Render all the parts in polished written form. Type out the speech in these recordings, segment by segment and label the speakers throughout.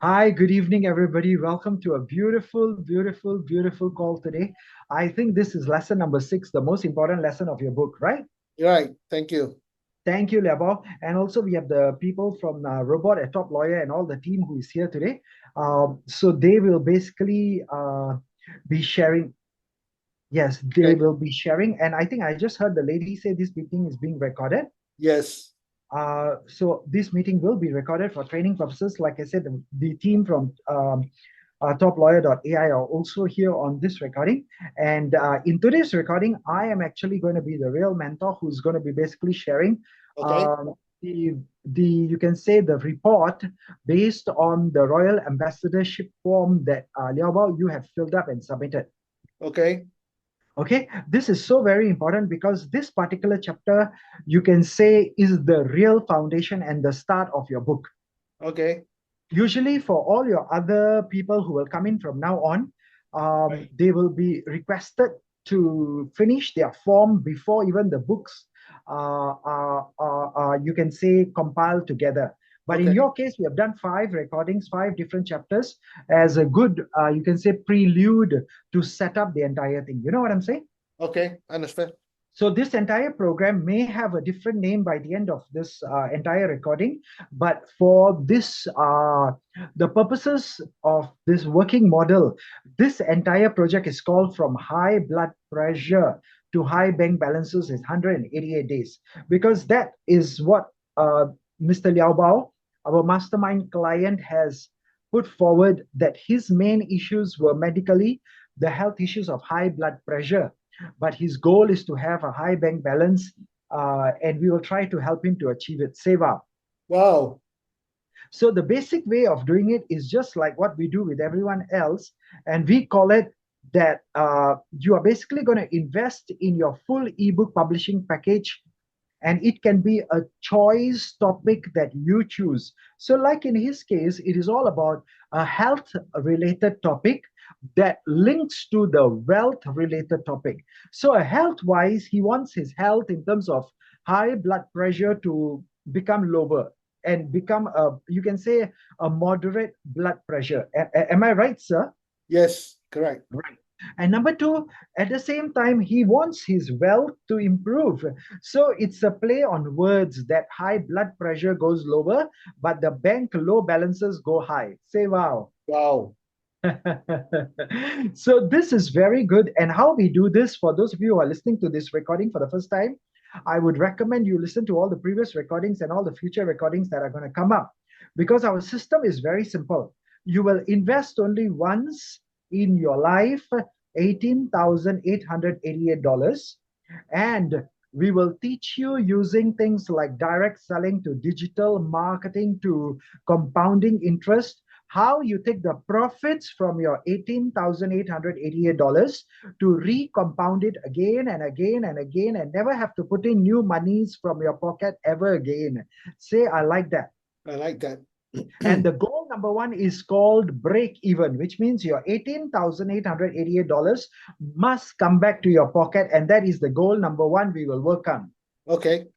Speaker 1: Hi, good evening, everybody. Welcome to a beautiful, beautiful, beautiful call today. I think this is lesson number 6, the most important lesson of your book, right?
Speaker 2: Right. Thank you.
Speaker 1: Thank you, LeowBao. And also, we have the people from Robot at Top Lawyer and all the team who is here today. So they will basically be sharing. Yes, they
Speaker 2: Okay.
Speaker 1: will be sharing. And I think I just heard the lady say this meeting is being recorded.
Speaker 2: Yes.
Speaker 1: So this meeting will be recorded for training purposes. Like I said, the team from TopLawyer.AI are also here on this recording. And in today's recording, I am actually going to be the real mentor who's going to be basically sharing
Speaker 2: Okay.
Speaker 1: um, the you can say the report based on the Royal Ambassadorship form that LeowBao you have filled up and submitted.
Speaker 2: Okay.
Speaker 1: Okay, this is so very important because this particular chapter, you can say, is the real foundation and the start of your book.
Speaker 2: Okay.
Speaker 1: Usually, for all your other people who will come in from now on,
Speaker 2: Right.
Speaker 1: they will be requested to finish their form before even the books you can say, compiled together. But in
Speaker 2: Okay.
Speaker 1: your case, we have done 5 recordings, 5 different chapters as a good, you can say, prelude to set up the entire thing. You know what I'm saying?
Speaker 2: Okay. Understand.
Speaker 1: So this entire program may have a different name by the end of this entire recording, but for this, the purposes of this working model, this entire project is called From High Blood Pressure to High Bank Balances is 188 days, because that is what Mr. Liao Bao, our mastermind client, has put forward, that his main issues were medically the health issues of high blood pressure, but his goal is to have a high bank balance, and we will try to help him to achieve it. Sewa.
Speaker 2: Wow.
Speaker 1: So the basic way of doing it is just like what we do with everyone else, and we call it that you are basically going to invest in your full ebook publishing package, and it can be a choice topic that you choose. So, like in his case, it is all about a health related topic that links to the wealth related topic. So, health wise, he wants his health in terms of high blood pressure to become lower and become a, you can say, a moderate blood pressure. Am I right, sir?
Speaker 2: Yes. Correct.
Speaker 1: Right. And number two, at the same time, he wants his wealth to improve. So it's a play on words that high blood pressure goes lower, but the bank low balances go high. Say wow.
Speaker 2: Wow.
Speaker 1: So this is very good. And how we do this, for those of you who are listening to this recording for the first time, I would recommend you listen to all the previous recordings and all the future recordings that are going to come up, because our system is very simple. You will invest only once in your life, $18,888, and we will teach you using things like direct selling to digital marketing to compounding interest, how you take the profits from your $18,888 to recompound it again and again and again, and never have to put in new monies from your pocket ever again. Say, I like that.
Speaker 2: I like that.
Speaker 1: And the goal number one is called break even, which means your $18,888 must come back to your pocket. And that is the goal number one we will work on.
Speaker 2: Okay.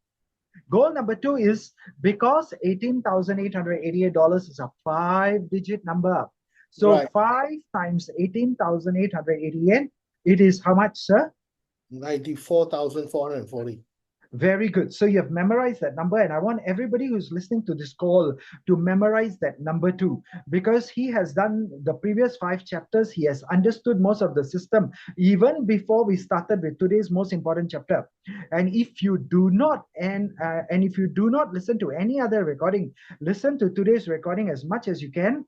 Speaker 1: Goal number two is, because $18,888 is a 5 digit number. So
Speaker 2: Right.
Speaker 1: 5 times 18,888, it is how much, sir?
Speaker 2: 94,440.
Speaker 1: Very good. So you have memorized that number, and I want everybody who's listening to this call to memorize that number too, because he has done the previous 5 chapters. He has understood most of the system even before we started with today's most important chapter. And if you do not, and if you do not listen to any other recording, listen to today's recording as much as you can,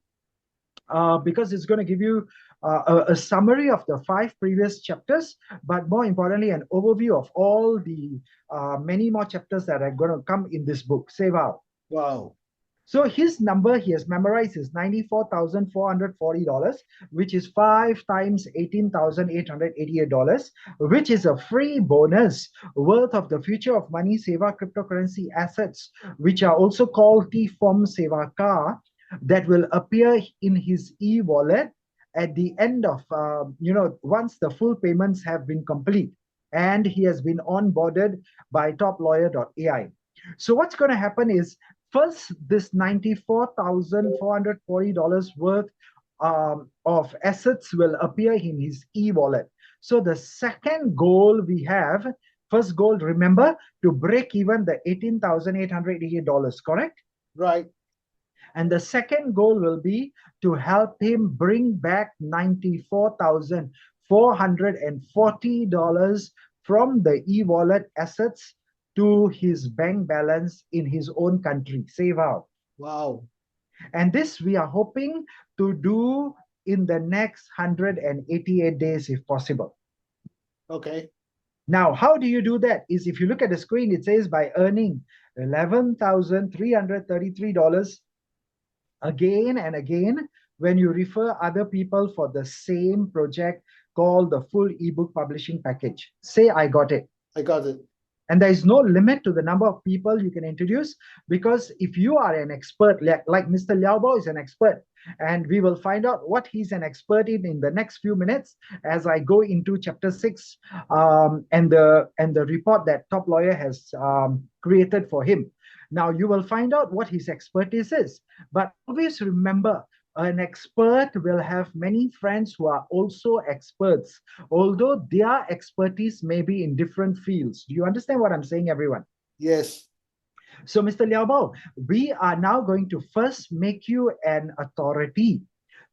Speaker 1: because it's going to give you a summary of the 5 previous chapters, but more importantly, an overview of all the many more chapters that are going to come in this book. Say wow.
Speaker 2: Wow.
Speaker 1: So his number he has memorized is $94,440, which is 5 times $18,888, which is a free bonus worth of the Future of Money Seva cryptocurrency assets, which are also called T-Form Seva Car, that will appear in his e-wallet at the end of, once the full payments have been complete and he has been onboarded by TopLawyer.AI. So what's going to happen is, First, this $94,440 worth of assets will appear in his e-wallet. So the second goal we have, first goal, remember, to break even the $18,888, correct?
Speaker 2: Right.
Speaker 1: And the second goal will be to help him bring back $94,440 from the e-wallet assets to his bank balance in his own country, Sewa.
Speaker 2: Wow.
Speaker 1: And this we are hoping to do in the next 188 days if possible.
Speaker 2: Okay.
Speaker 1: Now, how do you do that? Is if you look at the screen, it says by earning $11,333 again and again when you refer other people for the same project called the full ebook publishing package. Say, I got it.
Speaker 2: I got it.
Speaker 1: And there is no limit to the number of people you can introduce, because if you are an expert, like Mr. LeowBao is an expert, and we will find out what he's an expert in the next few minutes as I go into chapter 6 and the report that Top Lawyer has created for him. Now you will find out what his expertise is, but always remember, an expert will have many friends who are also experts, although their expertise may be in different fields. Do you understand what I'm saying, everyone?
Speaker 2: Yes.
Speaker 1: So, Mr. LeowBao, we are now going to first make you an authority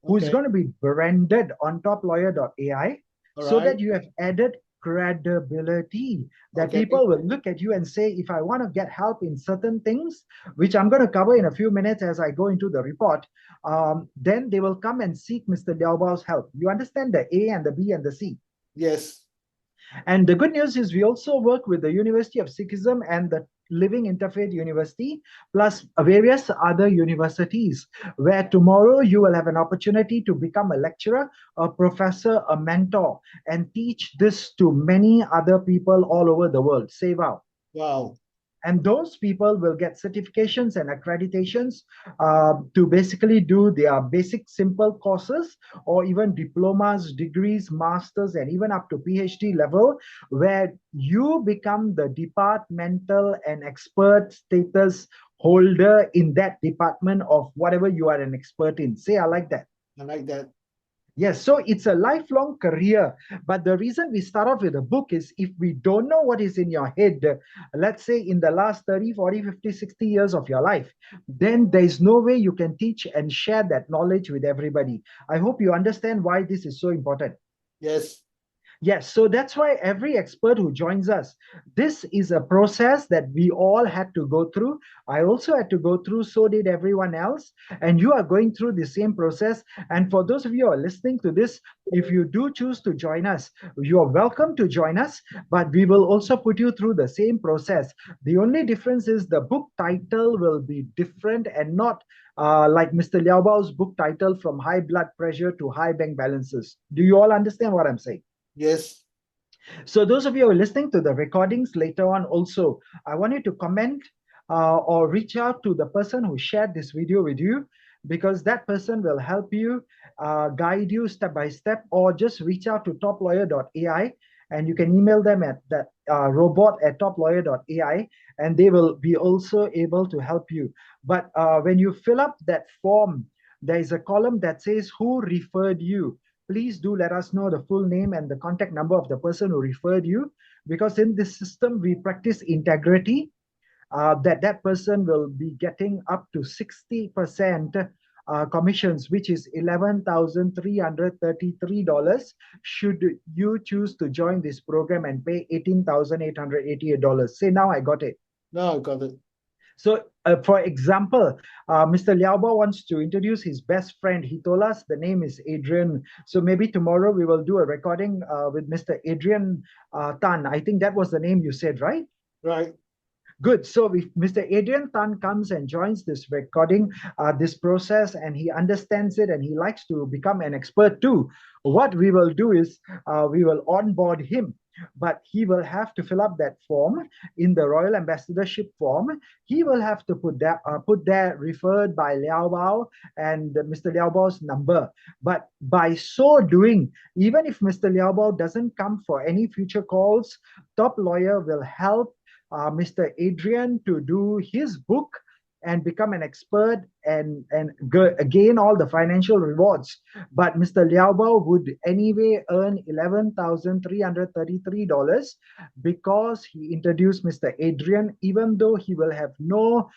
Speaker 1: who's
Speaker 2: Okay.
Speaker 1: going to be branded on TopLawyer.AI
Speaker 2: All
Speaker 1: so
Speaker 2: right.
Speaker 1: that you have added credibility, that
Speaker 2: Okay.
Speaker 1: people will look at you and say, if I want to get help in certain things, which I'm going to cover in a few minutes as I go into the report, then they will come and seek Mr. LeowBao's help. You understand the A and the B and the C?
Speaker 2: Yes.
Speaker 1: And the good news is we also work with the University of Sikhism and the Living Interfaith University, plus various other universities, where tomorrow you will have an opportunity to become a lecturer, a professor, a mentor, and teach this to many other people all over the world. Sewa.
Speaker 2: Wow.
Speaker 1: And those people will get certifications and accreditations to basically do their basic simple courses, or even diplomas, degrees, masters, and even up to PhD level, where you become the departmental and expert status holder in that department of whatever you are an expert in. Say, I like that.
Speaker 2: I like that.
Speaker 1: Yes, so it's a lifelong career. But the reason we start off with a book is if we don't know what is in your head, let's say in the last 30, 40, 50, 60 years of your life, then there is no way you can teach and share that knowledge with everybody. I hope you understand why this is so important.
Speaker 2: Yes.
Speaker 1: Yes, so that's why every expert who joins us, this is a process that we all had to go through. I also had to go through, so did everyone else. And you are going through the same process. And for those of you who are listening to this, if you do choose to join us, you are welcome to join us, but we will also put you through the same process. The only difference is the book title will be different and not like Mr. LeowBao's book title, From High Blood Pressure to High Bank Balances. Do you all understand what I'm saying?
Speaker 2: Yes.
Speaker 1: So those of you who are listening to the recordings later on also, I want you to comment or reach out to the person who shared this video with you, because that person will help you, guide you step by step, or just reach out to TopLawyer.AI, and you can email them at that robot@toplawyer.ai, and they will be also able to help you. But when you fill up that form, there is a column that says who referred you. Please do let us know the full name and the contact number of the person who referred you, because in this system we practice integrity, that person will be getting up to 60% commissions, which is $11,333 should you choose to join this program and pay $18,888. Say, now I got it.
Speaker 2: Now I got it.
Speaker 1: So, for example, Mr. LeowBao wants to introduce his best friend. He told us the name is Adrian. So maybe tomorrow we will do a recording with Mr. Adrian Tan. I think that was the name you said, right?
Speaker 2: Right.
Speaker 1: Good. So if Mr. Adrian Tan comes and joins this recording, this process, and he understands it and he likes to become an expert too, what we will do is we will onboard him. But he will have to fill up that form in the Royal Ambassadorship form. He will have to put there referred by LeowBao and Mr. LeowBao's number. But by so doing, even if Mr. LeowBao doesn't come for any future calls, Top Lawyer will help Mr. Adrian to do his book and become an expert and gain all the financial rewards. But Mr. LeowBao would anyway earn $11,333 because he introduced Mr. Adrian, even though he will have no,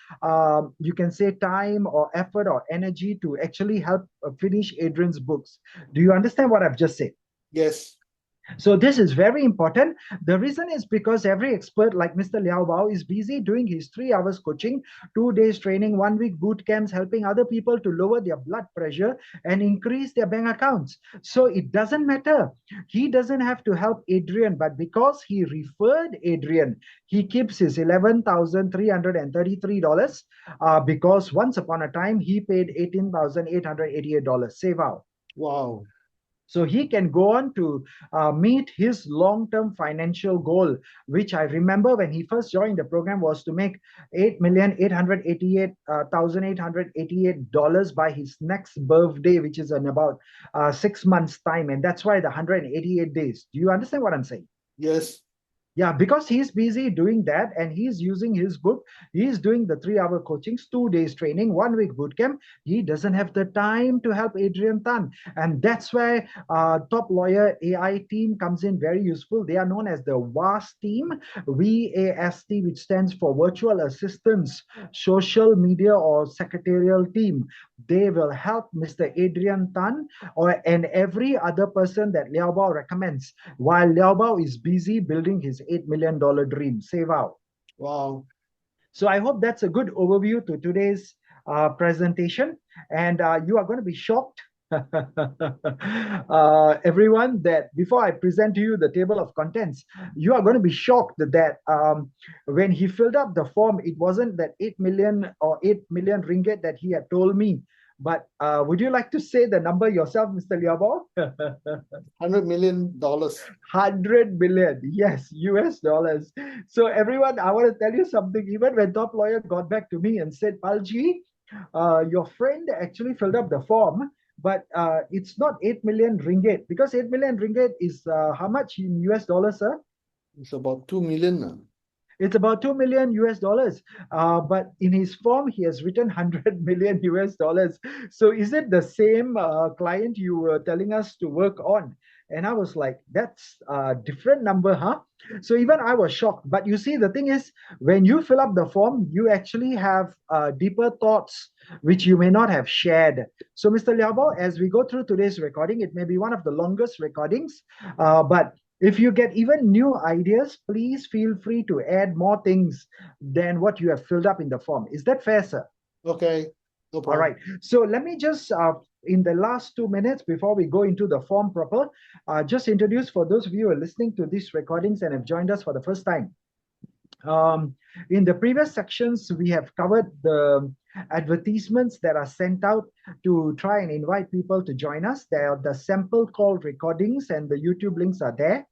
Speaker 1: you can say, time or effort or energy to actually help finish Adrian's books. Do you understand what I've just said?
Speaker 2: Yes.
Speaker 1: So this is very important. The reason is because every expert like Mr. LeowBao is busy doing his 3 hours coaching, 2 days training, 1 week boot camps, helping other people to lower their blood pressure and increase their bank accounts. So it doesn't matter. He doesn't have to help Adrian, but because he referred Adrian, he keeps his $11,333 because once upon a time he paid $18,888. Sewa.
Speaker 2: Wow.
Speaker 1: So he can go on to meet his long-term financial goal, which I remember when he first joined the program was to make $8,888,888 by his next birthday, which is in about 6 months' time. And that's why the 188 days. Do you understand what I'm saying?
Speaker 2: Yes.
Speaker 1: Yeah, because he's busy doing that and he's using his book. He's doing the 3 hour coachings, 2 days training, 1 week bootcamp. He doesn't have the time to help Adrian Tan. And that's where Top Lawyer AI team comes in very useful. They are known as the VAST team, VAST, which stands for Virtual Assistants, Social Media or Secretarial Team. They will help Mr. Adrian Tan and every other person that LeowBao recommends while LeowBao is busy building his $8 million dream. Sewa.
Speaker 2: Wow.
Speaker 1: So I hope that's a good overview to today's presentation. And you are going to be shocked, everyone, that before I present to you the table of contents, you are going to be shocked that when he filled up the form, it wasn't that 8 million or 8 million ringgit that he had told me. But would you like to say the number yourself, Mr. LeowBao?
Speaker 2: $100 million.
Speaker 1: 100 billion, yes, US dollars. So everyone, I want to tell you something. Even when Top Lawyer got back to me and said, Pal Ji, your friend actually filled up the form, but it's not 8 million ringgit because 8 million ringgit is how much in US dollars, sir?
Speaker 2: It's about 2 million.
Speaker 1: It's about 2 million US dollars. But in his form, he has written 100 million US dollars. So is it the same client you were telling us to work on? And I was like, that's a different number, huh? So even I was shocked. But you see, the thing is, when you fill up the form, you actually have deeper thoughts which you may not have shared. So, Mr. LeowBao, as we go through today's recording, it may be one of the longest recordings, but if you get even new ideas, please feel free to add more things than what you have filled up in the form. Is that fair, sir?
Speaker 2: Okay. No
Speaker 1: All
Speaker 2: problem.
Speaker 1: right. So let me just, in the last 2 minutes before we go into the form proper, just introduce for those of you who are listening to these recordings and have joined us for the first time. In the previous sections, we have covered the advertisements that are sent out to try and invite people to join us. There are the sample call recordings and the YouTube links are there.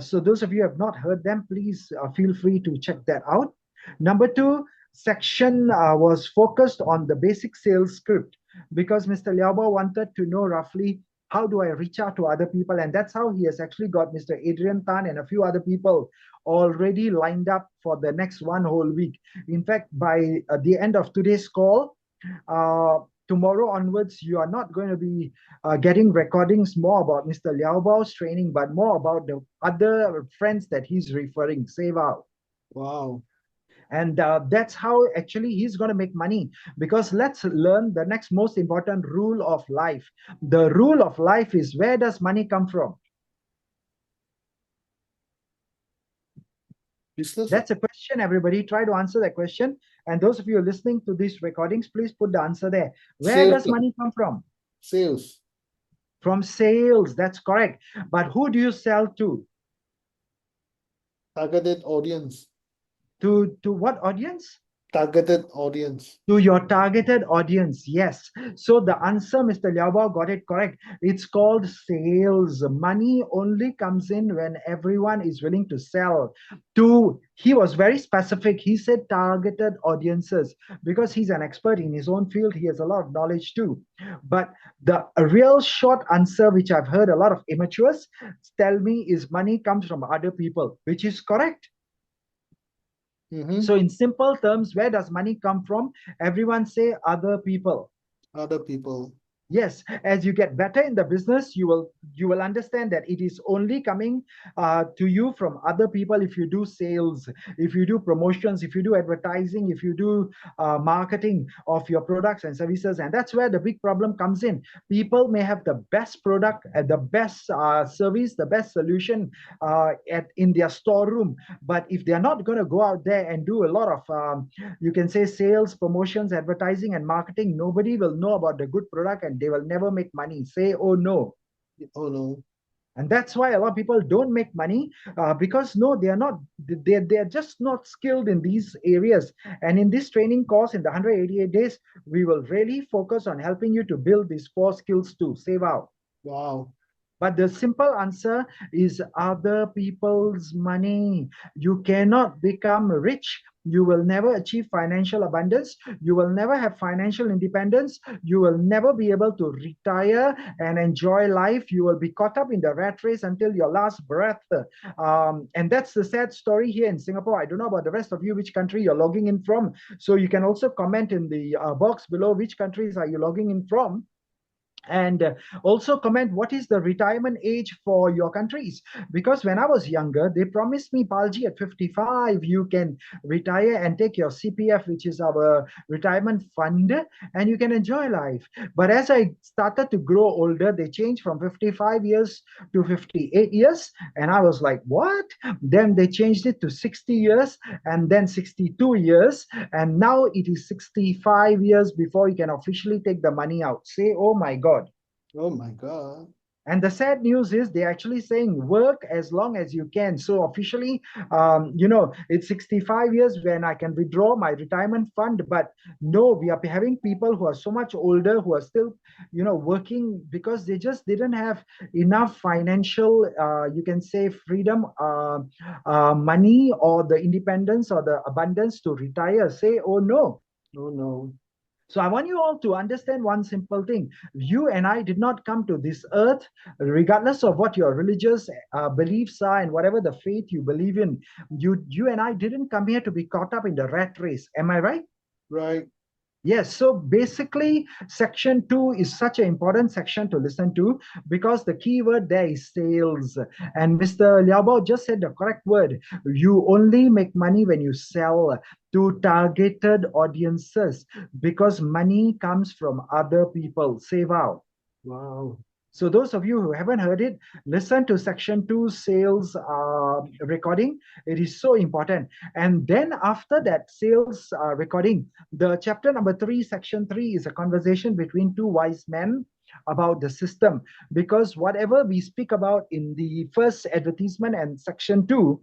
Speaker 1: So those of you who have not heard them, please feel free to check that out. Number two section was focused on the basic sales script because Mr. LeowBao wanted to know roughly how do I reach out to other people, and that's how he has actually got Mr. Adrian Tan and a few other people already lined up for the next one whole week. In fact, by the end of today's call, tomorrow onwards, you are not going to be getting recordings more about Mr. LeowBao's training, but more about the other friends that he's referring. Sewa.
Speaker 2: Wow.
Speaker 1: And that's how actually he's going to make money. Because let's learn the next most important rule of life. The rule of life is, where does money come from?
Speaker 2: Business.
Speaker 1: That's a question, everybody. Try to answer that question. And those of you listening to these recordings, please put the answer there. Where
Speaker 2: Sales.
Speaker 1: does money come from?
Speaker 2: Sales.
Speaker 1: From sales. That's correct. But who do you sell to?
Speaker 2: Targeted audience.
Speaker 1: To what audience?
Speaker 2: Targeted audience.
Speaker 1: To your targeted audience, yes. So the answer, Mr. LeowBao got it correct. It's called sales. Money only comes in when everyone is willing to sell. He was very specific. He said targeted audiences because he's an expert in his own field. He has a lot of knowledge too. But the real short answer, which I've heard a lot of immatures tell me, is money comes from other people, which is correct.
Speaker 2: Mm-hmm.
Speaker 1: So in simple terms, where does money come from? Everyone say other people.
Speaker 2: Other people.
Speaker 1: Yes, as you get better in the business, you will understand that it is only coming to you from other people. If you do sales, if you do promotions, if you do advertising, if you do marketing of your products and services, and that's where the big problem comes in. People may have the best product, the best service, the best solution at in their storeroom, but if they are not going to go out there and do a lot of you can say sales, promotions, advertising, and marketing, nobody will know about the good product and they will never make money. Say, oh no.
Speaker 2: Oh no.
Speaker 1: And that's why a lot of people don't make money because no, they are not, they're just not skilled in these areas. And in this training course, in the 188 days, we will really focus on helping you to build these four skills to save out.
Speaker 2: Wow.
Speaker 1: But the simple answer is other people's money. You cannot become rich. You will never achieve financial abundance. You will never have financial independence. You will never be able to retire and enjoy life. You will be caught up in the rat race until your last breath. And that's the sad story here in Singapore. I don't know about the rest of you, which country you're logging in from. So you can also comment in the box below which countries are you logging in from, and also comment what is the retirement age for your countries, because when I was younger they promised me, Palji, at 55 you can retire and take your CPF, which is our retirement fund, and you can enjoy life. But as I started to grow older, they changed from 55 years to 58 years, and I was like, what? Then they changed it to 60 years, and then 62 years, and now it is 65 years before you can officially take the money out. Say, oh my God.
Speaker 2: Oh my God.
Speaker 1: And the sad news is they're actually saying work as long as you can. So officially, it's 65 years when I can withdraw my retirement fund. But no, we are having people who are so much older who are still, working because they just didn't have enough financial, you can say, freedom, money, or the independence or the abundance to retire. Say, oh no.
Speaker 2: Oh no.
Speaker 1: So I want you all to understand one simple thing. You and I did not come to this earth, regardless of what your religious beliefs are and whatever the faith you believe in. You and I didn't come here to be caught up in the rat race. Am I right?
Speaker 2: Right.
Speaker 1: Yes, so basically, section 2 is such an important section to listen to because the key word there is sales. And Mr. LeowBao just said the correct word. You only make money when you sell to targeted audiences because money comes from other people. Save out.
Speaker 2: Wow.
Speaker 1: So those of you who haven't heard it, listen to section 2 sales recording. It is so important. And then after that sales recording, the chapter number 3, section 3 is a conversation between two wise men about the system. Because whatever we speak about in the first advertisement and section 2,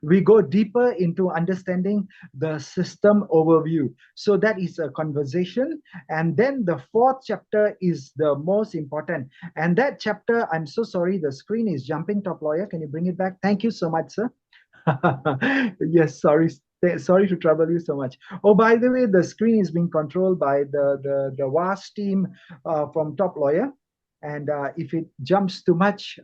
Speaker 1: we go deeper into understanding the system overview. So that is a conversation. And then the fourth chapter is the most important. And that chapter, I'm so sorry, the screen is jumping. Top Lawyer, can you bring it back? Thank you so much, sir. Yes, sorry to trouble you so much. Oh, by the way, the screen is being controlled by the vast team from Top Lawyer. And if it jumps too much,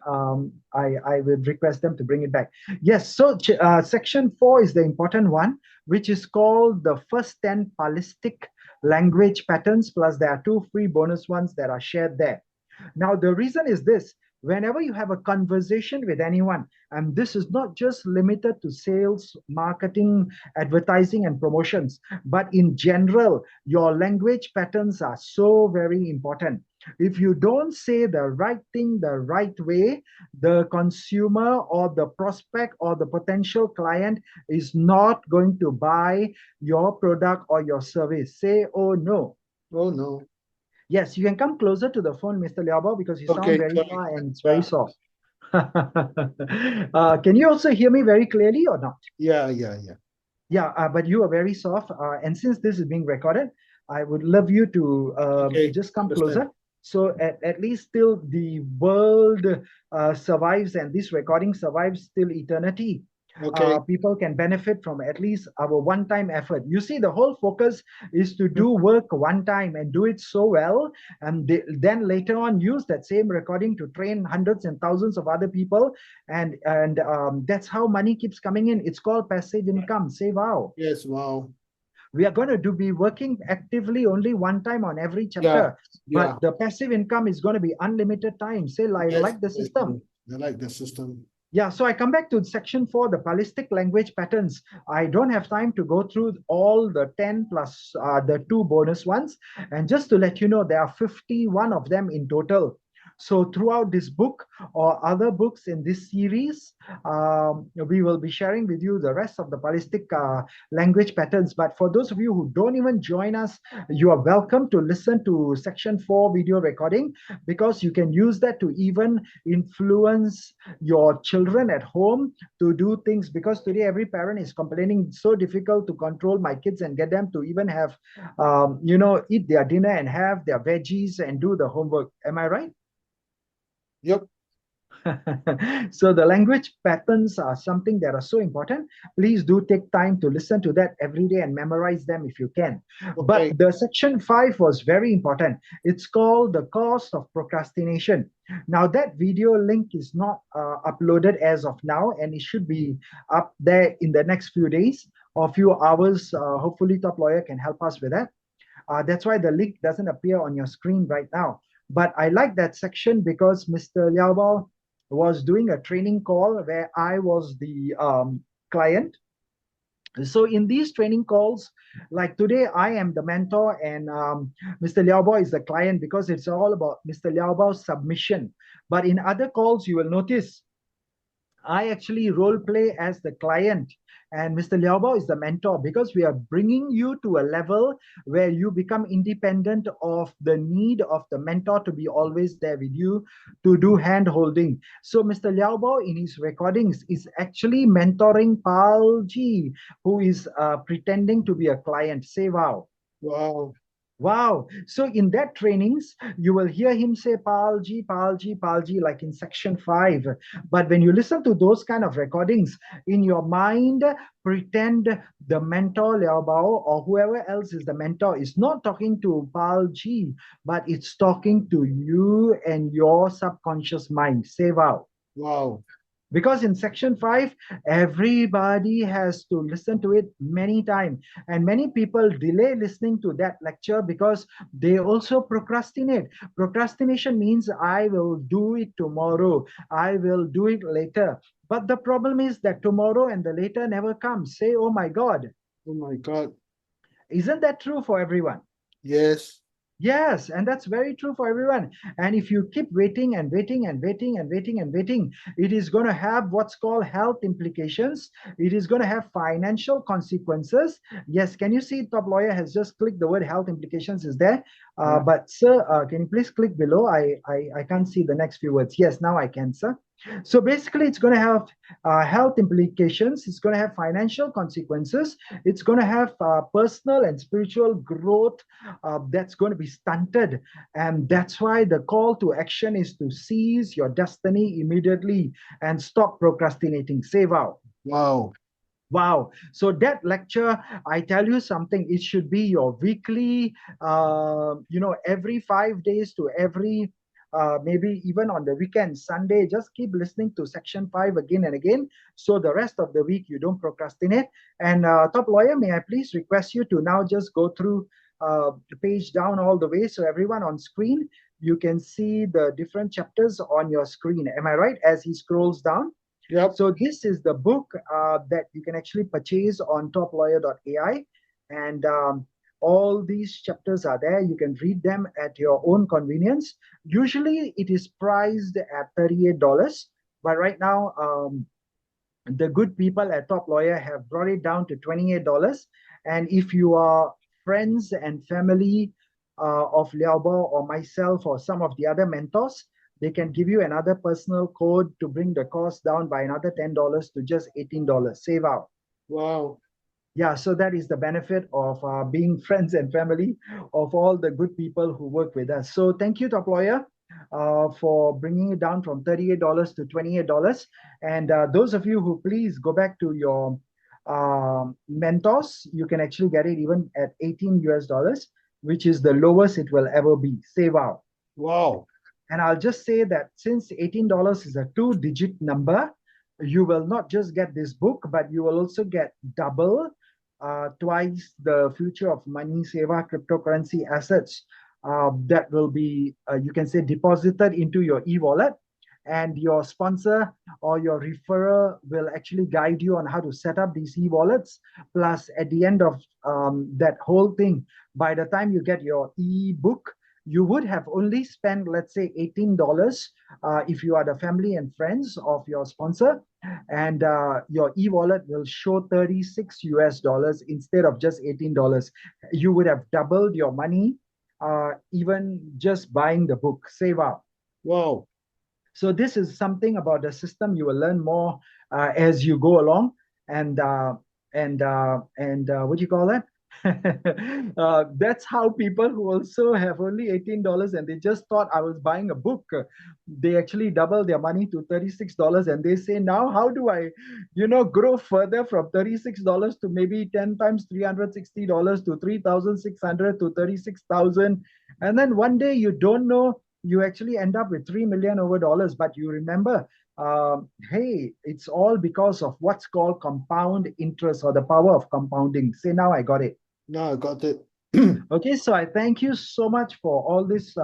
Speaker 1: I would request them to bring it back. Yes, so section 4 is the important one, which is called the first 10 ballistic language patterns, plus there are 2 free bonus ones that are shared there. Now, the reason is this. Whenever you have a conversation with anyone, and this is not just limited to sales, marketing, advertising, and promotions, but in general, your language patterns are so very important. If you don't say the right thing the right way, the consumer or the prospect or the potential client is not going to buy your product or your service. Say, oh no.
Speaker 2: Oh no.
Speaker 1: Yes, you can come closer to the phone, Mr. Liaobao, because you sound
Speaker 2: Okay.
Speaker 1: very
Speaker 2: Sorry.
Speaker 1: far and it's very
Speaker 2: Yeah.
Speaker 1: soft. Can you also hear me very clearly or not?
Speaker 2: Yeah. Yeah. Yeah.
Speaker 1: Yeah, but you are very soft. And since this is being recorded, I would love you to
Speaker 2: Okay.
Speaker 1: just come
Speaker 2: Understand.
Speaker 1: closer. So at least till the world survives and this recording survives till eternity,
Speaker 2: Okay.
Speaker 1: People can benefit from at least our one-time effort. You see, the whole focus is to do work one time and do it so well, and then later on use that same recording to train hundreds and thousands of other people, and that's how money keeps coming in. It's called passive income. Say wow.
Speaker 2: Yes. Wow.
Speaker 1: We are going to be working actively only one time on every
Speaker 2: Yeah.
Speaker 1: chapter, but
Speaker 2: Yeah.
Speaker 1: the passive income is going to be unlimited time. Say
Speaker 2: Yes.
Speaker 1: like the
Speaker 2: Yes.
Speaker 1: system.
Speaker 2: I like the system.
Speaker 1: Yeah, so I come back to section 4, the ballistic language patterns. I don't have time to go through all the 10 plus the two bonus ones. And just to let you know, there are 51 of them in total. So throughout this book or other books in this series, we will be sharing with you the rest of the ballistic language patterns. But for those of you who don't even join us, you are welcome to listen to section 4 video recording, because you can use that to even influence your children at home to do things, because today every parent is complaining it's so difficult to control my kids and get them to even have eat their dinner and have their veggies and do the homework. Am I right?
Speaker 2: Yep.
Speaker 1: So the language patterns are something that are so important. Please do take time to listen to that every day and memorize them if you can. But
Speaker 2: Okay.
Speaker 1: the section 5 was very important. It's called the cost of procrastination. Now that video link is not uploaded as of now, and it should be up there in the next few days or few hours. Hopefully Top Lawyer can help us with that. That's why the link doesn't appear on your screen right now. But I like that section because Mr. LeowBao was doing a training call where I was the client. So in these training calls, like today, I am the mentor and Mr. LeowBao is the client, because it's all about Mr. LeowBao's submission. But in other calls, you will notice I actually role play as the client, and Mr. LeowBao is the mentor, because we are bringing you to a level where you become independent of the need of the mentor to be always there with you to do hand holding. So Mr. LeowBao in his recordings is actually mentoring Pal Ji, who is pretending to be a client. Say wow.
Speaker 2: Wow.
Speaker 1: Wow. So in that trainings, you will hear him say Palji, Palji, Palji, like in section 5. But when you listen to those kind of recordings, in your mind, pretend the mentor, LeowBao, or whoever else is the mentor, is not talking to Palji, but it's talking to you and your subconscious mind. Say wow.
Speaker 2: Wow.
Speaker 1: Because in section 5 everybody has to listen to it many times, and many people delay listening to that lecture because they also procrastinate. Procrastination means I will do it tomorrow, I will do it later. But the problem is that tomorrow and the later never comes. Say oh my god.
Speaker 2: Oh my God.
Speaker 1: Isn't that true for everyone?
Speaker 2: Yes.
Speaker 1: Yes, and that's very true for everyone. And if you keep waiting and waiting and waiting and waiting and waiting, it is going to have what's called health implications. It is going to have financial consequences. Yes, can you see Top Lawyer has just clicked the word health implications is there?
Speaker 2: Yeah.
Speaker 1: But sir, can you please click below? I can't see the next few words. Yes, now I can, sir. So basically, it's going to have health implications. It's going to have financial consequences. It's going to have personal and spiritual growth that's going to be stunted. And that's why the call to action is to seize your destiny immediately and stop procrastinating. Save out.
Speaker 2: Wow.
Speaker 1: Wow. So that lecture, I tell you something, it should be your weekly, every 5 days to every, maybe even on the weekend, Sunday, just keep listening to section 5 again and again. So the rest of the week, you don't procrastinate. And Top Lawyer, may I please request you to now just go through the page down all the way. So everyone on screen, you can see the different chapters on your screen. Am I right? As he scrolls down.
Speaker 2: Yep.
Speaker 1: So this is the book that you can actually purchase on TopLawyer.AI, and all these chapters are there. You can read them at your own convenience. Usually it is priced at $38, but right now the good people at Top Lawyer have brought it down to $28. And if you are friends and family of LeowBao or myself or some of the other mentors, they can give you another personal code to bring the cost down by another $10 to just $18. Save out.
Speaker 2: Wow.
Speaker 1: Yeah, so that is the benefit of being friends and family of all the good people who work with us. So thank you, Top Lawyer. for bringing it down from $38 to $28. And those of you who please go back to your mentors, you can actually get it even at 18 US dollars, which is the lowest it will ever be. Sewa.
Speaker 2: Wow.
Speaker 1: And I'll just say that since $18 is a two-digit number, you will not just get this book, but you will also get double, twice the future of money, Sewa cryptocurrency assets that will be, you can say, deposited into your e-wallet. And your sponsor or your referrer will actually guide you on how to set up these e-wallets. Plus, at the end of that whole thing, by the time you get your e-book, you would have only spent, let's say, $18 if you are the family and friends of your sponsor, and your e-wallet will show 36 US dollars instead of just $18. You would have doubled your money, even just buying the book. Sewa.
Speaker 2: Wow.
Speaker 1: So this is something about the system you will learn more as you go along, and what do you call that? That's how people who also have only $18 and they just thought I was buying a book, they actually double their money to $36, and they say, now how do I, grow further from $36 to maybe 10 times $360 to 3,600 to 36,000, and then one day you don't know, you actually end up with 3 million over dollars. But you remember, hey, it's all because of what's called compound interest or the power of compounding. Say, now I got it.
Speaker 2: Now I got it.
Speaker 1: Okay, so I thank you so much for all this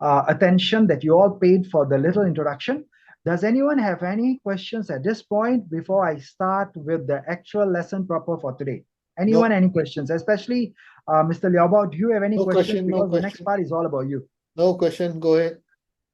Speaker 1: attention that you all paid for the little introduction. Does anyone have any questions at this point before I start with the actual lesson proper for today? Anyone,
Speaker 2: No,
Speaker 1: any questions? Especially Mr. LeowBao, do you have any
Speaker 2: no
Speaker 1: questions?
Speaker 2: question, no
Speaker 1: Because the next
Speaker 2: question.
Speaker 1: part is all about you.
Speaker 2: No question. Go ahead.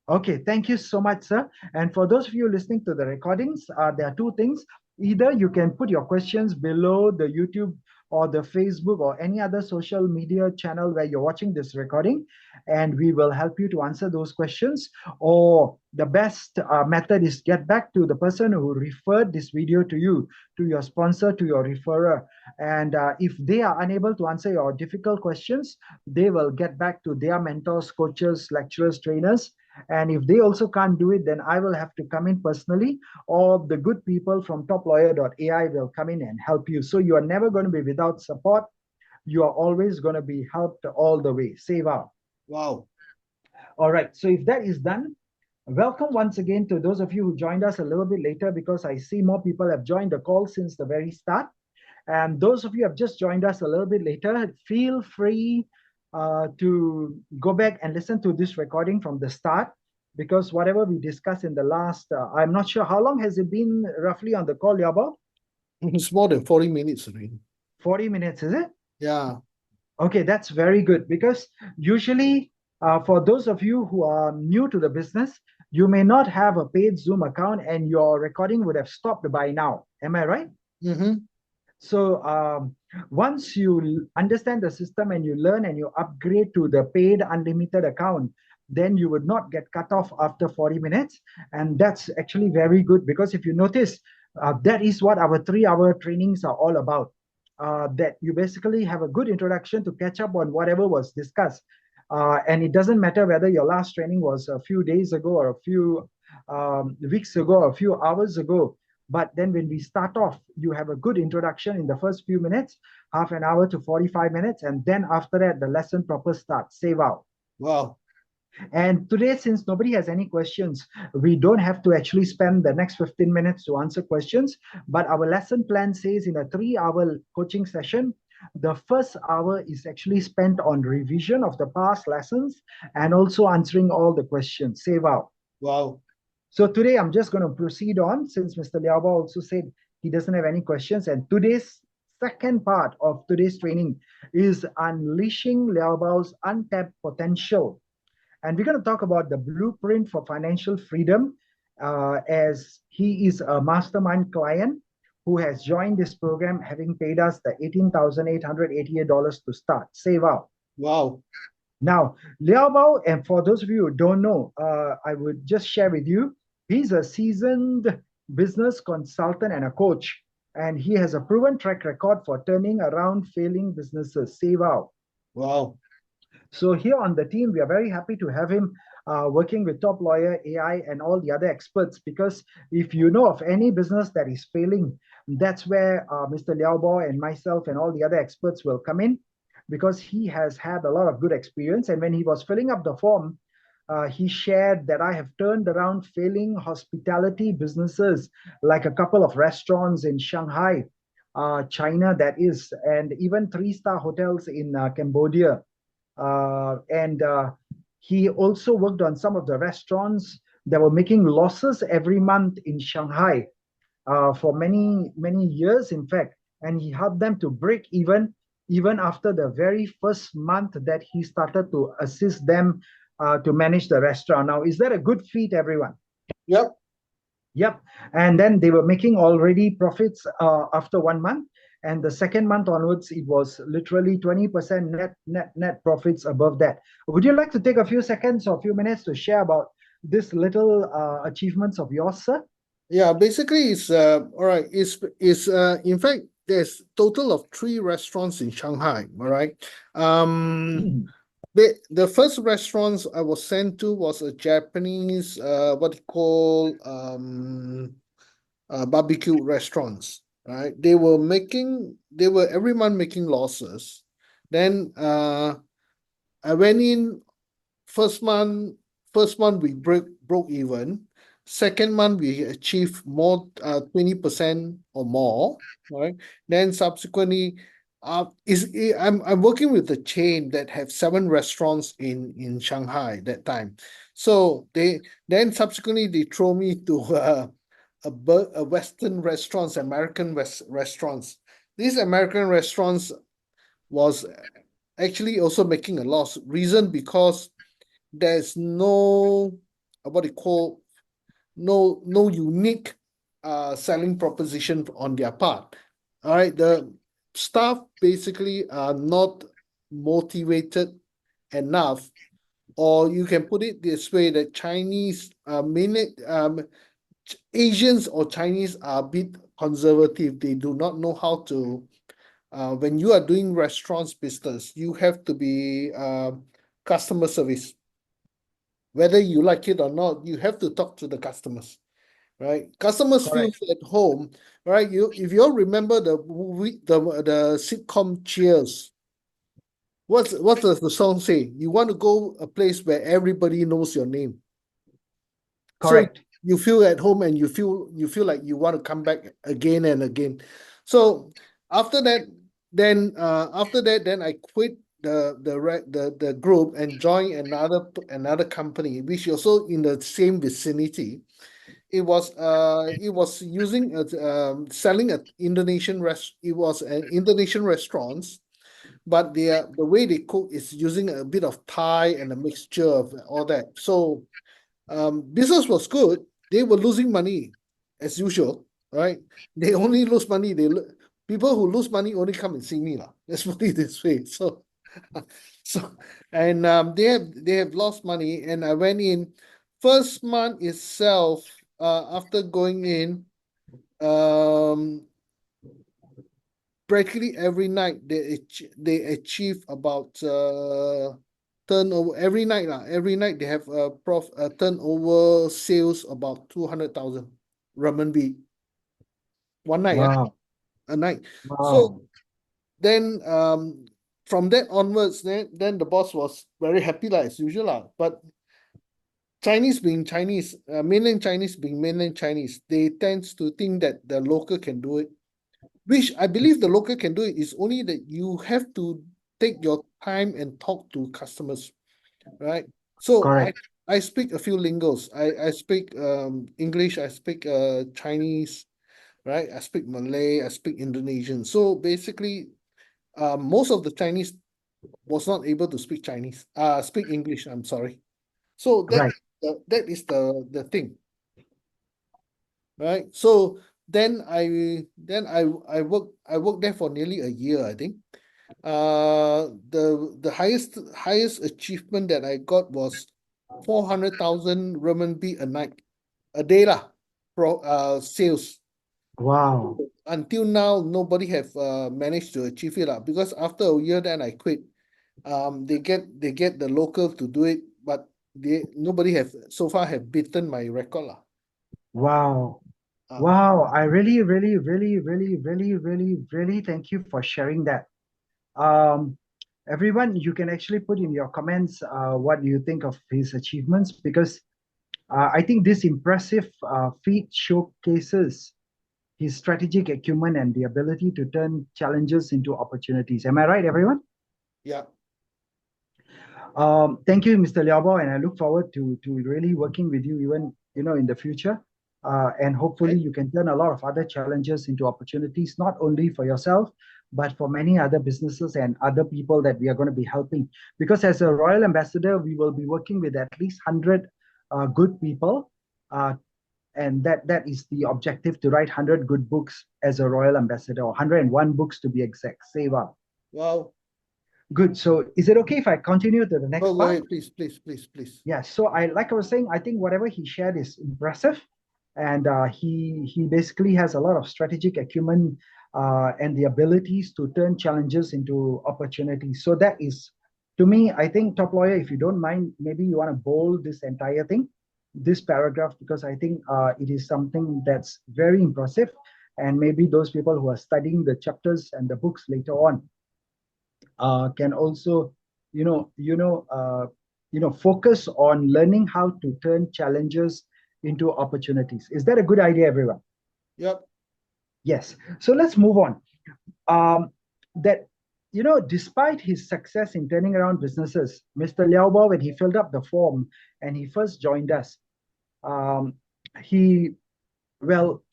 Speaker 1: Okay, thank you so much, sir. And for those of you listening to the recordings, there are two things. Either you can put your questions below the YouTube or the Facebook or any other social media channel where you're watching this recording, and we will help you to answer those questions. Or the best method is get back to the person who referred this video to you, to your sponsor, to your referrer. And if they are unable to answer your difficult questions, they will get back to their mentors, coaches, lecturers, trainers. And if they also can't do it, then I will have to come in personally, or the good people from TopLawyer.AI will come in and help you. So you are never going to be without support. You are always going to be helped all the way. Sewa.
Speaker 2: Wow.
Speaker 1: All right. So if that is done, welcome once again to those of you who joined us a little bit later, because I see more people have joined the call since the very start. And those of you who have just joined us a little bit later, feel free to go back and listen to this recording from the start, because whatever we discussed in the last, I'm not sure how long has it been roughly on the call, LeowBao?
Speaker 2: It's more than 40 minutes already.
Speaker 1: 40 minutes, is it?
Speaker 2: Yeah.
Speaker 1: Okay, that's very good, because usually for those of you who are new to the business, you may not have a paid Zoom account and your recording would have stopped by now. Am I right?
Speaker 2: Mm-hmm.
Speaker 1: So once you understand the system and you learn and you upgrade to the paid unlimited account, then you would not get cut off after 40 minutes. And that's actually very good, because if you notice, that is what our 3-hour trainings are all about. That you basically have a good introduction to catch up on whatever was discussed. And it doesn't matter whether your last training was a few days ago or a few weeks ago or a few hours ago. But then when we start off, you have a good introduction in the first few minutes, half an hour to 45 minutes. And then after that, the lesson proper starts. Sewa.
Speaker 2: Wow.
Speaker 1: And today, since nobody has any questions, we don't have to actually spend the next 15 minutes to answer questions. But our lesson plan says in a 3-hour coaching session, the first hour is actually spent on revision of the past lessons and also answering all the questions. Sewa.
Speaker 2: Wow.
Speaker 1: So today I'm just going to proceed on, since Mr. LeowBao also said he doesn't have any questions. And today's second part of today's training is unleashing LeowBao's untapped potential. And we're going to talk about the blueprint for financial freedom, as he is a mastermind client who has joined this program, having paid us the $18,888 to start. Sewa.
Speaker 2: Wow.
Speaker 1: Now, LeowBao, and for those of you who don't know, I would just share with you, he's a seasoned business consultant and a coach, and he has a proven track record for turning around failing businesses. Sewa.
Speaker 2: Wow.
Speaker 1: So here on the team, we are very happy to have him working with Top Lawyer AI and all the other experts. Because if you know of any business that is failing, that's where Mr. LeowBao and myself and all the other experts will come in, because he has had a lot of good experience. And when he was filling up the form, he shared that I have turned around failing hospitality businesses, like a couple of restaurants in Shanghai, China, that is, and even three-star hotels in Cambodia. And he also worked on some of the restaurants that were making losses every month in Shanghai for many, many years, in fact. And he helped them to break even after the very first month that he started to assist them to manage the restaurant. Now, is that a good feat, everyone?
Speaker 2: Yep.
Speaker 1: Yep. And then they were making already profits after 1 month. And the second month onwards, it was literally 20% net profits above that. Would you like to take a few seconds or a few minutes to share about this little achievements of yours, sir?
Speaker 2: Yeah, basically it's all right. It's in fact there's total of 3 restaurants in Shanghai. All right. Um, the first restaurants I was sent to was a Japanese what you call barbecue restaurants. Right. They were every month making losses. Then I went in first month first month we broke even. Second month we achieved more 20% or more, right? Then subsequently I'm working with a chain that have 7 restaurants in Shanghai that time. So they then subsequently they throw me to a Western restaurants, American restaurants. These American restaurants was actually also making a loss. Reason because there's no what they call no unique selling proposition on their part. All right, the staff basically are not motivated enough, or you can put it this way that Chinese mainly Asians or Chinese are a bit conservative. They do not know how to when you are doing restaurants business, you have to be customer service. Whether you like it or not, you have to talk to the customers, right? Customers feel
Speaker 1: Correct.
Speaker 2: at home, right? You if you all remember the movie, the sitcom Cheers, what does the song say? You want to go a place where everybody knows your name. So
Speaker 1: Correct.
Speaker 2: you feel at home and you feel like you want to come back again and again. So after that, then I quit the group and joined another company, which also in the same vicinity. It was using selling a Indonesian rest. It was an Indonesian restaurants, but the way they cook is using a bit of Thai and a mixture of all that. So business was good. They were losing money as usual, right? They only lose money. People who lose money only come and see me lah. Let's put it this way. So, so and they have lost money, and I went in first month itself. After going in, um, practically every night they achieve about turnover every night lah. Every night they have a turnover sales about 200,000 renminbi one night,
Speaker 1: Wow.
Speaker 2: a night. So
Speaker 1: Wow.
Speaker 2: then from that onwards, then the boss was very happy lah as usual lah. But Chinese being Chinese, mainland Chinese being mainland Chinese, they tends to think that the local can do it, which I believe the local can do it. Is only that you have to take your time and talk to customers, right? So
Speaker 1: Correct.
Speaker 2: I speak a few lingos. I speak English, I speak Chinese, right? I speak Malay, I speak Indonesian. So basically, most of the Chinese was not able to speak Chinese, speak English, I'm sorry. So
Speaker 1: Right.
Speaker 2: that is the thing, right? So I worked there for nearly a year, I think. The highest achievement that I got was 400,000 renminbi a night, a day lah, sales.
Speaker 1: Wow.
Speaker 2: Until now, nobody have managed to achieve it lah, because after a year, then I quit. they get the local to do it, but nobody have so far have beaten my record lah.
Speaker 1: Wow.
Speaker 2: Ah,
Speaker 1: Wow. I really, really, really, really, really, really, really thank you for sharing that. Um, Everyone, you can actually put in your comments what do you think of his achievements, because I think this impressive feat showcases his strategic acumen and the ability to turn challenges into opportunities. Am I right, everyone?
Speaker 2: yeah.
Speaker 1: Thank you, Mr. LeowBao, and I look forward to really working with you even in the future. And hopefully
Speaker 2: Right.
Speaker 1: you can turn a lot of other challenges into opportunities, not only for yourself, but for many other businesses and other people that we are going to be helping. Because as a Royal Ambassador, we will be working with at least 100 good people. Uh, and that is the objective, to write 100 good books as a Royal Ambassador, or 101 books to be exact. Sewa.
Speaker 2: Wow.
Speaker 1: Good. So is it okay if I continue to the next
Speaker 2: Go
Speaker 1: part?
Speaker 2: ahead, please, please, please, please.
Speaker 1: Yeah, so like I was saying, I think whatever he shared is impressive, and he basically has a lot of strategic acumen and the abilities to turn challenges into opportunities. So that is, to me, I think, top lawyer, if you don't mind, maybe you want to bold this entire thing, this paragraph, because I think it is something that's very impressive, and maybe those people who are studying the chapters and the books later on can also, you know, you know, uh, focus on learning how to turn challenges into opportunities. Is that a good idea, everyone?
Speaker 2: Yep.
Speaker 1: Yes. So let's move on. That despite his success in turning around businesses, Mr. LeowBao, when he filled up the form and he first joined us, um, he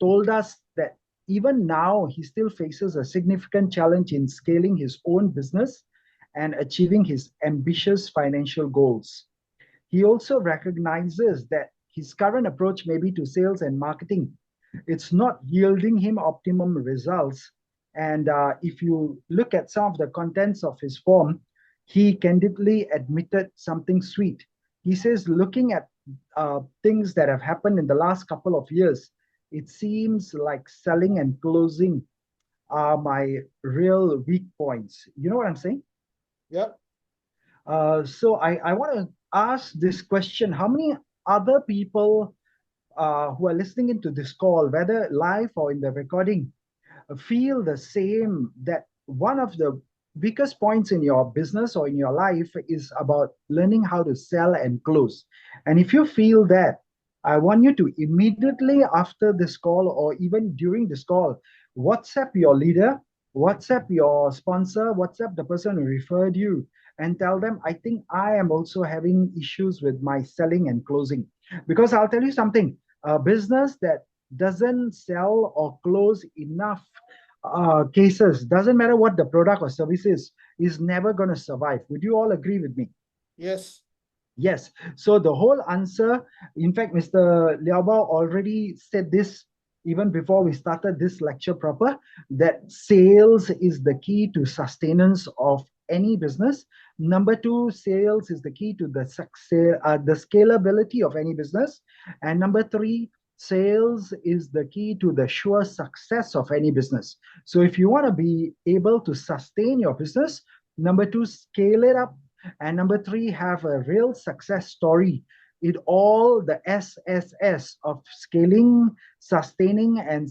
Speaker 1: told us that even now he still faces a significant challenge in scaling his own business and achieving his ambitious financial goals. He also recognizes that his current approach, maybe to sales and marketing, it's not yielding him optimum results. And if you look at some of the contents of his form, he candidly admitted something sweet. He says, looking at things that have happened in the last couple of years, it seems like selling and closing are my real weak points. You know what I'm saying?
Speaker 2: Yep.
Speaker 1: So I want to ask this question. How many other people who are listening into this call, whether live or in the recording, feel the same, that one of the weakest points in your business or in your life is about learning how to sell and close? And if you feel that, I want you to immediately after this call, or even during this call, WhatsApp your leader, WhatsApp your sponsor, WhatsApp the person who referred you, and tell them, I think I am also having issues with my selling and closing. Because I'll tell you something, a business that doesn't sell or close enough cases, doesn't matter what the product or service is never going to survive. Would you all agree with me?
Speaker 2: Yes.
Speaker 1: Yes. So the whole answer, in fact, Mr. LeowBao already said this even before we started this lecture proper, that sales is the key to sustenance of any business. Number two, sales is the key to the success, the scalability of any business. And number three, sales is the key to the sure success of any business. So if you want to be able to sustain your business, number two, scale it up, and number three, have a real success story. It all the SSS of scaling, sustaining, and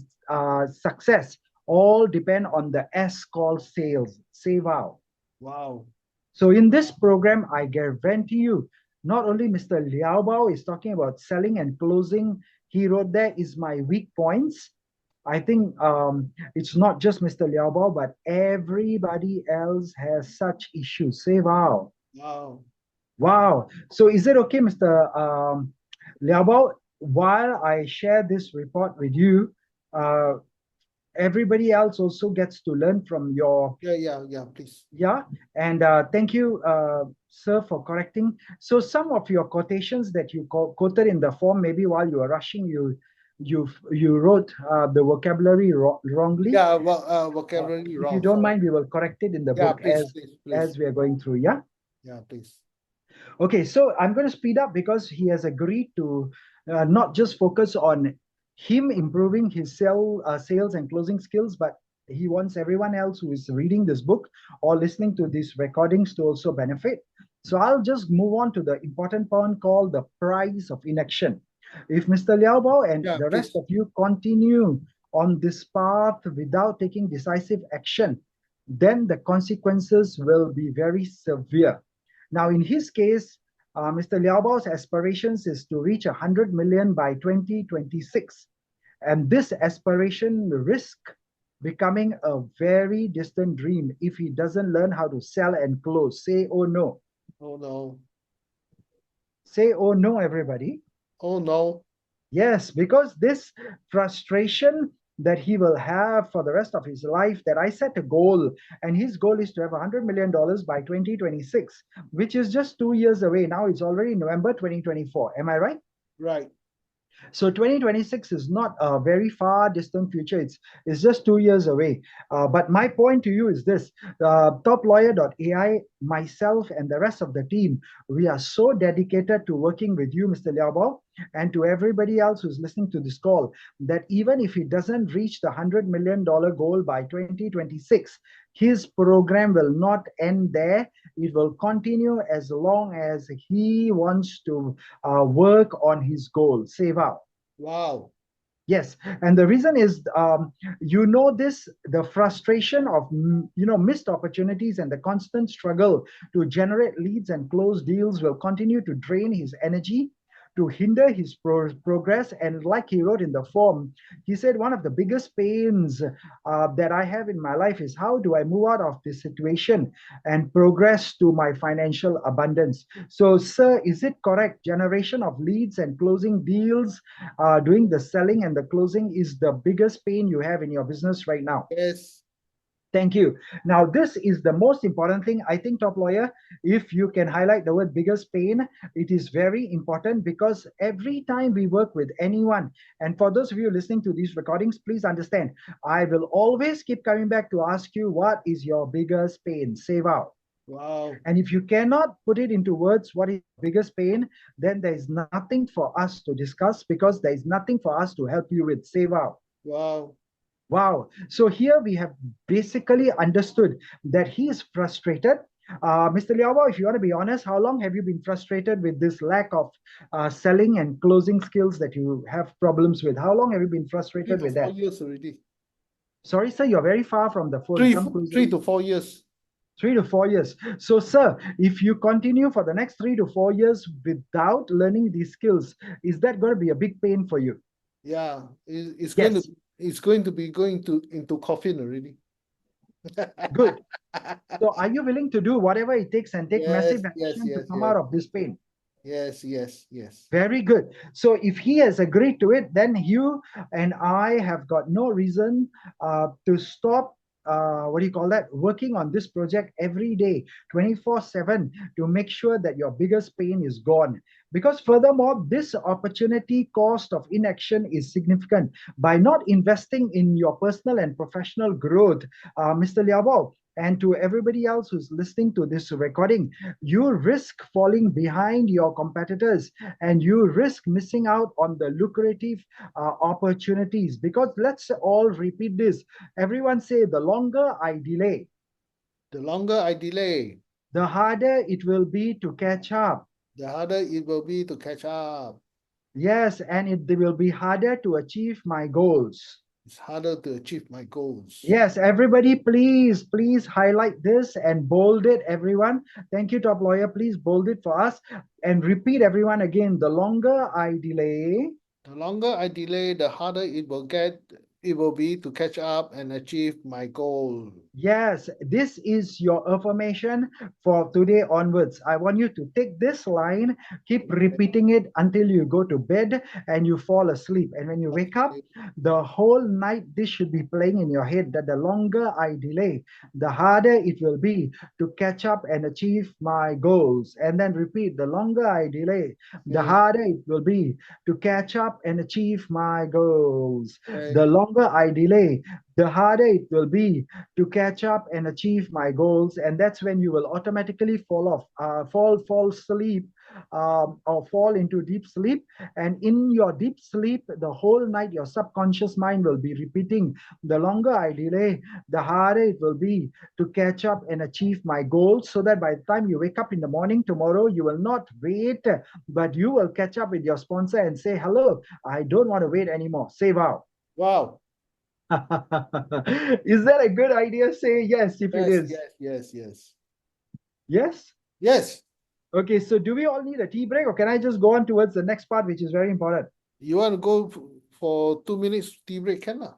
Speaker 1: success all depend on the S called sales. Sewa.
Speaker 2: Wow.
Speaker 1: So in this program, I guarantee you, not only Mr. LeowBao is talking about selling and closing, he wrote there is my weak points. I think it's not just Mr. LeowBao, but everybody else has such issues. Say wow.
Speaker 2: Wow.
Speaker 1: Wow. So is it okay, Mr. LeowBao, while I share this report with you, uh, everybody else also gets to learn from your,
Speaker 2: Yeah, yeah, yeah, please.
Speaker 1: yeah, and thank you, sir, for correcting. So some of your quotations that you quoted in the form, maybe while you were rushing, you wrote the vocabulary wrongly.
Speaker 2: Yeah, vocabulary
Speaker 1: If you
Speaker 2: wrong.
Speaker 1: don't
Speaker 2: Sorry.
Speaker 1: mind, we will correct it in the
Speaker 2: Yeah,
Speaker 1: book
Speaker 2: please, please, please.
Speaker 1: as we are going through. Yeah.
Speaker 2: Yeah, please.
Speaker 1: Okay, so I'm going to speed up because he has agreed to not just focus on him improving his sales and closing skills, but He wants everyone else who is reading this book or listening to these recordings to also benefit. So I'll just move on to the important point called the price of inaction. If Mr. Liao Bao and
Speaker 2: Yeah,
Speaker 1: the rest
Speaker 2: please.
Speaker 1: of you continue on this path without taking decisive action, then the consequences will be very severe. Now, in his case, Mr. Liao Bao's aspirations is to reach 100 million by 2026. And this aspiration risk becoming a very distant dream if he doesn't learn how to sell and close. Say oh no.
Speaker 2: Oh no.
Speaker 1: Say oh no, everybody.
Speaker 2: Oh no.
Speaker 1: Yes, because this frustration that he will have for the rest of his life, that I set a goal, and his goal is to have $100 million by 2026, which is just 2 years away. Now it's already November 2024. Am I right?
Speaker 2: Right.
Speaker 1: So 2026 is not a very far distant future. It's just 2 years away. But my point to you is this: TopLawyer.AI, myself, and the rest of the team, we are so dedicated to working with you, Mr. Liaobao, and to everybody else who's listening to this call, that even if he doesn't reach the $100 million goal by 2026, his program will not end there. It will continue as long as he wants to work on his goal. Seva.
Speaker 2: Wow.
Speaker 1: Yes, and the reason is, this, the frustration of missed opportunities and the constant struggle to generate leads and close deals will continue to drain his energy, to hinder his progress. And like he wrote in the form, he said one of the biggest pains that I have in my life is how do I move out of this situation and progress to my financial abundance. So, sir, is it correct? Generation of leads and closing deals, doing the selling and the closing is the biggest pain you have in your business right now.
Speaker 2: Yes.
Speaker 1: Thank you. Now, this is the most important thing. I think, Top Lawyer, if you can highlight the word biggest pain, it is very important because every time we work with anyone, and for those of you listening to these recordings, please understand, I will always keep coming back to ask you, what is your biggest pain? Save out.
Speaker 2: Wow.
Speaker 1: And if you cannot put it into words, what is your biggest pain, then there is nothing for us to discuss because there is nothing for us to help you with. Save out.
Speaker 2: Wow.
Speaker 1: Wow. So here we have basically understood that he is frustrated. Mr. Liao, if you want to be honest, how long have you been frustrated with this lack of selling and closing skills that you have problems with? How long have you been
Speaker 2: Three
Speaker 1: frustrated
Speaker 2: to
Speaker 1: with
Speaker 2: four
Speaker 1: that?
Speaker 2: years already.
Speaker 1: Sorry, sir, you're very far from the phone. Come closer.
Speaker 2: 3 to 4 years.
Speaker 1: 3 to 4 years. So, sir, if you continue for the next 3 to 4 years without learning these skills, is that going to be a big pain for you?
Speaker 2: Yeah.
Speaker 1: Yes.
Speaker 2: It's going to be going to into coffin already.
Speaker 1: Good. So, are you willing to do whatever it takes and take
Speaker 2: Yes,
Speaker 1: massive
Speaker 2: yes,
Speaker 1: action to
Speaker 2: yes,
Speaker 1: come
Speaker 2: yes,
Speaker 1: out of this pain?
Speaker 2: yes, yes, yes.
Speaker 1: Very good. So if he has agreed to it, then you and I have got no reason to stop. What do you call that? Working on this project every day, 24/7, to make sure that your biggest pain is gone. Because furthermore, this opportunity cost of inaction is significant. By not investing in your personal and professional growth, Mr. Liao, and to everybody else who's listening to this recording, you risk falling behind your competitors and you risk missing out on the lucrative opportunities. Because let's all repeat this. Everyone say, the longer I delay,
Speaker 2: The longer I delay,
Speaker 1: the harder it will be to catch up.
Speaker 2: the harder it will be to catch up.
Speaker 1: Yes, and it will be harder to achieve my goals.
Speaker 2: It's harder to achieve my goals.
Speaker 1: Yes, everybody, please highlight this and bold it, everyone. Thank you, Top Lawyer. Please bold it for us and repeat, everyone, again. The longer I delay,
Speaker 2: The longer I delay, the harder it will be to catch up and achieve my goal.
Speaker 1: yes, this is your affirmation for today onwards. I want you to take this line, keep repeating it until you go to bed and you fall asleep. And when you wake up,
Speaker 2: Okay.
Speaker 1: the whole night this should be playing in your head that the longer I delay, the harder it will be to catch up and achieve my goals. And then repeat, the longer I delay, the
Speaker 2: Okay.
Speaker 1: harder it will be to catch up and achieve my goals.
Speaker 2: Okay.
Speaker 1: The longer longer I delay, the harder it will be to catch up and achieve my goals. And that's when you will automatically fall asleep, or fall into deep sleep. And in your deep sleep, the whole night, your subconscious mind will be repeating, the longer I delay, the harder it will be to catch up and achieve my goals. So that by the time you wake up in the morning tomorrow, you will not wait, but you will catch up with your sponsor and say, hello, I don't want to wait anymore. Sewa.
Speaker 2: Wow.
Speaker 1: Is that a good idea? Say yes if it
Speaker 2: Yes,
Speaker 1: is.
Speaker 2: yes, yes, yes.
Speaker 1: Yes?
Speaker 2: Yes.
Speaker 1: Okay, so do we all need a tea break, or can I just go on towards the next part, which is very important?
Speaker 2: You want to go for 2 minutes tea break, can lah?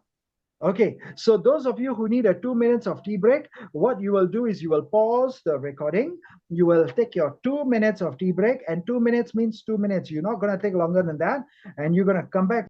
Speaker 1: Okay, so those of you who need a 2 minutes of tea break, what you will do is you will pause the recording. You will take your 2 minutes of tea break, and 2 minutes means 2 minutes. You're not going to take longer than that. And you're going to come back